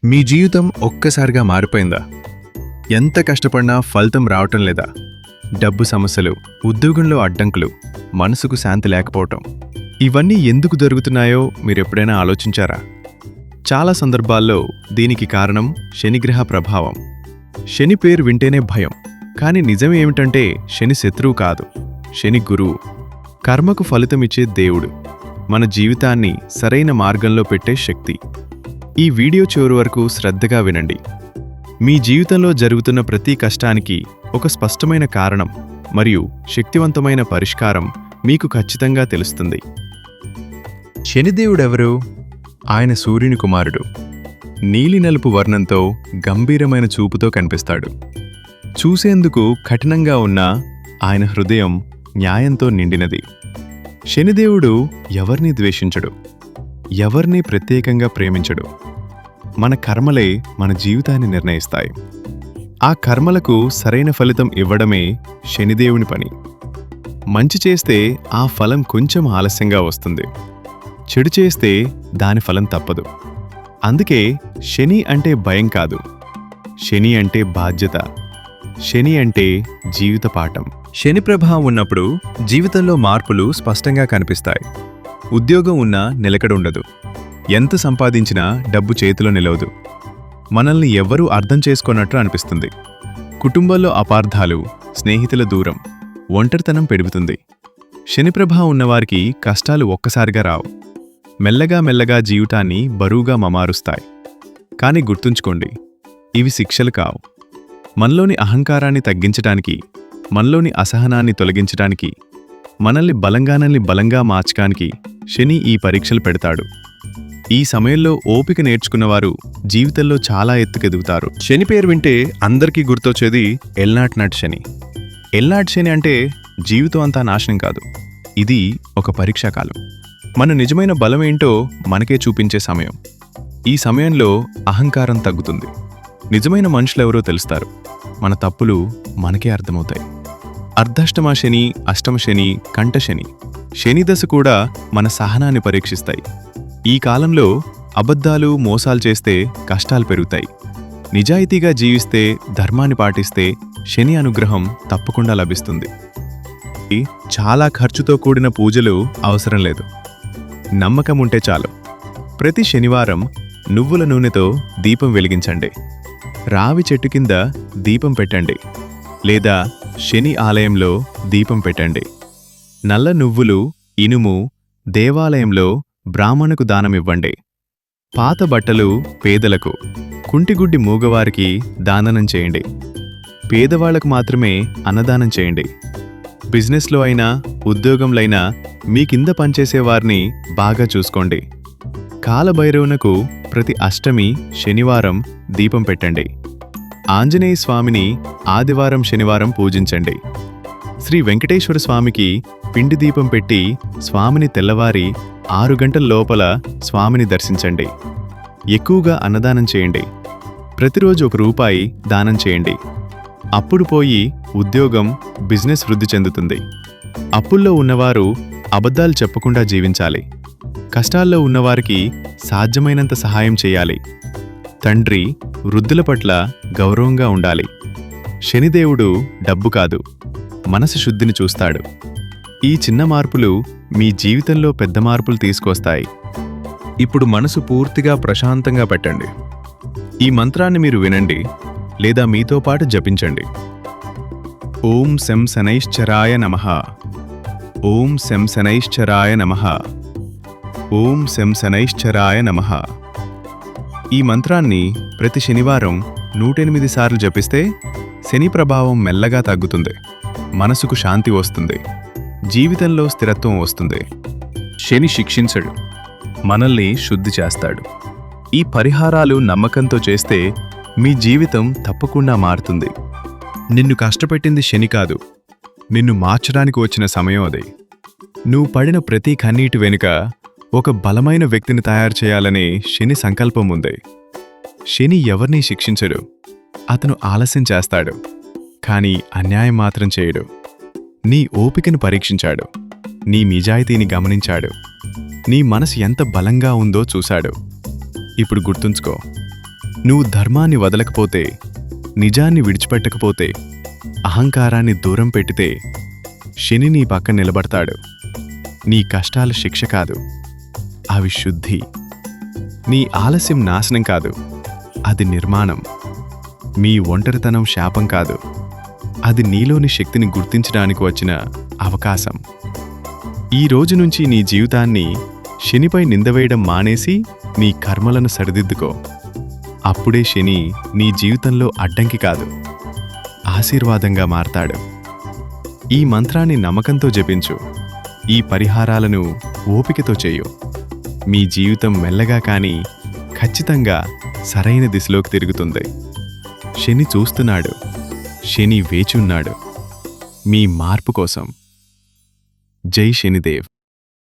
మీ జీవితం ఒక్కసారిగా మారిపోయిందా? ఎంత కష్టపడినా ఫలితం రావటం లేదా? డబ్బు సమస్యలు, ఉద్యోగంలో అడ్డంకులు, మనసుకు శాంతి లేకపోవటం, ఇవన్నీ ఎందుకు జరుగుతున్నాయో మీరెప్పుడైనా ఆలోచించారా? చాలా సందర్భాల్లో దీనికి కారణం శనిగ్రహ ప్రభావం. శని పేరు వింటేనే భయం, కానీ నిజమేమిటంటే శని శత్రువు కాదు, శని గురువు. కర్మకు ఫలితమిచ్చే దేవుడు, మన జీవితాన్ని సరైన మార్గంలో పెట్టే శక్తి. ఈ వీడియో చివరి వరకు శ్రద్ధగా వినండి. మీ జీవితంలో జరుగుతున్న ప్రతి కష్టానికి ఒక స్పష్టమైన కారణం మరియు శక్తివంతమైన పరిష్కారం మీకు ఖచ్చితంగా తెలుస్తుంది. శనిదేవుడెవరు? ఆయన సూర్యుని కుమారుడు. నీలినలుపు వర్ణంతో గంభీరమైన చూపుతో కనిపిస్తాడు. చూసేందుకు కఠినంగా ఉన్న ఆయన హృదయం న్యాయంతో నిండినది. శనిదేవుడు ఎవర్నీ ద్వేషించడు, ఎవర్నీ ప్రత్యేకంగా ప్రేమించడు. మన కర్మలే మన జీవితాన్ని నిర్ణయిస్తాయి. ఆ కర్మలకు సరైన ఫలితం ఇవ్వడమే శనిదేవుని పని. మంచి చేస్తే ఆ ఫలం కొంచెం ఆలస్యంగా వస్తుంది, చెడు చేస్తే దాని ఫలం తప్పదు. అందుకే శని అంటే భయం కాదు, శని అంటే బాధ్యత, శని అంటే జీవిత పాఠం. శని ప్రభావం ఉన్నప్పుడు జీవితంలో మార్పులు స్పష్టంగా కనిపిస్తాయి. ఉద్యోగం ఉన్నా నిలకడ ఉండదు, ఎంత సంపాదించినా డబ్బు చేతిలో నిలవదు, మనల్ని ఎవ్వరూ అర్థం చేసుకోనట్టు అనిపిస్తుంది. కుటుంబంలో అపార్థాలు, స్నేహితుల దూరం, ఒంటరితనం పెరుగుతుంది. శని ప్రభావం ఉన్నవారికి కష్టాలు ఒక్కసారిగా రావు, మెల్లగా మెల్లగా జీవితాన్ని బరువుగా మమారుస్తాయి. కానీ గుర్తుంచుకోండి, ఇవి శిక్షలు కావు. మనలోని అహంకారాన్ని తగ్గించటానికి, మనలోని అసహనాన్ని తొలగించటానికి, మనల్ని బలంగా మార్చడానికి శని ఈ పరీక్షలు పెడతాడు. ఈ సమయంలో ఓపిక నేర్చుకున్నవారు జీవితంలో చాలా ఎత్తుకెదుగుతారు. శని పేరు వింటే అందరికీ గుర్తొచ్చేది ఎల్నాటి శని. ఎల్నాటి శని అంటే జీవితం అంతా నాశనం కాదు, ఇది ఒక పరీక్షాకాలం. మన నిజమైన బలమేంటో మనకే చూపించే సమయం. ఈ సమయంలో అహంకారం తగ్గుతుంది, నిజమైన మనుషులెవరో తెలుస్తారు, మన తప్పులు మనకే అర్థమవుతాయి. అర్ధాష్టమ శని, అష్టమ శని, కంఠశని, శనిదశ కూడా మన సహనాన్ని పరీక్షిస్తాయి. ఈ కాలంలో అబద్ధాలు, మోసాలు చేస్తే కష్టాలు పెరుగుతాయి. నిజాయితీగా జీవిస్తే, ధర్మాన్ని పాటిస్తే శని అనుగ్రహం తప్పకుండా లభిస్తుంది. చాలా ఖర్చుతో కూడిన పూజలు అవసరం లేదు, నమ్మకం ఉంటే చాలు. ప్రతి శనివారం నువ్వుల నూనెతో దీపం వెలిగించండి, రావి చెట్టు కింద దీపం పెట్టండి, లేదా శని ఆలయంలో దీపం పెట్టండి. నల్ల నువ్వులు, ఇనుము దేవాలయంలో బ్రాహ్మణుకు దానమివ్వండి. పాత బట్టలు పేదలకు, కుంటిగుడ్డి మూగవారికి దానం చేయండి. పేదవాళ్లకు మాత్రమే అన్నదానం చేయండి. బిజినెస్లో అయినా, ఉద్యోగంలో అయినా మీ కింద పనిచేసేవారిని బాగా చూసుకోండి. కాలభైరవునకు ప్రతి అష్టమి, శనివారం దీపం పెట్టండి. ఆంజనేయ స్వామిని ఆదివారం, శనివారం పూజించండి. శ్రీ వెంకటేశ్వర స్వామికి పిండి దీపం పెట్టి స్వామిని తెల్లవారి 6 గంటల లోపల స్వామిని దర్శించండి. ఎక్కువగా అన్నదానం చేయండి. ప్రతిరోజు ₹1 దానం చేయండి. అప్పుడు పోయి ఉద్యోగం, బిజినెస్ వృద్ధి చెందుతుంది. అప్పుల్లో ఉన్నవారు అబద్ధాలు చెప్పకుండా జీవించాలి. కష్టాల్లో ఉన్నవారికి సాధ్యమైనంత సహాయం చేయాలి. తండ్రి, వృద్ధుల పట్ల గౌరవంగా ఉండాలి. శనిదేవుడు డబ్బు కాదు, మనసు శుద్ధిని చూస్తాడు. ఈ చిన్న మార్పులు మీ జీవితంలో పెద్ద మార్పులు తీసుకొస్తాయి. ఇప్పుడు మనసు పూర్తిగా ప్రశాంతంగా పెట్టండి. ఈ మంత్రాన్ని మీరు వినండి, లేదా మీతో పాటు జపించండి. ఓం శం శనైశ్చరాయ నమః, ఓం శం శనైశ్చరాయ నమః, ఓం శం శనైశ్చరాయ నమః. ఈ మంత్రాన్ని ప్రతి శనివారం 108 సార్లు జపిస్తే శని ప్రభావం మెల్లగా తగ్గుతుంది, మనసుకు శాంతి వస్తుంది, జీవితంలో స్థిరత్వం వస్తుంది. శని శిక్షించడు, మనల్ని శుద్ధి చేస్తాడు. ఈ పరిహారాలు నమ్మకంతో చేస్తే మీ జీవితం తప్పకుండా మారుతుంది. నిన్ను కష్టపెట్టింది శని కాదు, నిన్ను మార్చడానికి వచ్చిన సమయం అదే. నువ్వు పడిన ప్రతి కన్నీటి వెనుక ఒక బలమైన వ్యక్తిని తయారు చేయాలనే శని సంకల్పం ఉంది. శని ఎవర్నీ శిక్షించడు, అతను ఆలస్యం చేస్తాడు, కానీ అన్యాయం మాత్రం చేయడు. నీ ఓపికను పరీక్షించాడు, నీ నిజాయితీని గమనించాడు, నీ మనసు ఎంత బలంగా ఉందో చూశాడు. ఇప్పుడు గుర్తుంచుకో, నువ్వు ధర్మాన్ని వదలకపోతే, నిజాన్ని విడిచిపెట్టకపోతే, అహంకారాన్ని దూరం పెట్టితే శని నీ పక్కన నిలబడతాడు. నీ కష్టాలు శిక్ష కాదు, అవి శుద్ధి. నీ ఆలస్యం నాశనం కాదు, అది నిర్మాణం. మీ ఒంటరితనం శాపం కాదు, అది నీలోని శక్తిని గుర్తించడానికి వచ్చిన అవకాశం. ఈ రోజు నుంచి నీ జీవితాన్ని శనిపై నిందవేయడం మానేసి నీ కర్మలను సరిదిద్దుకో. అప్పుడే శని నీ జీవితంలో అడ్డంకి కాదు, ఆశీర్వాదంగా మారతాడు. ఈ మంత్రాన్ని నమ్మకంతో జపించు. ఈ పరిహారాలను ఓపికతో చేయు. మీ జీవితం మెల్లగా కానీ ఖచ్చితంగా సరైన దిశలోకి తిరుగుతుంది. శని చూస్తున్నాడు, శని వేచున్నాడు మీ మార్పు కోసం. జై శనిదేవ్.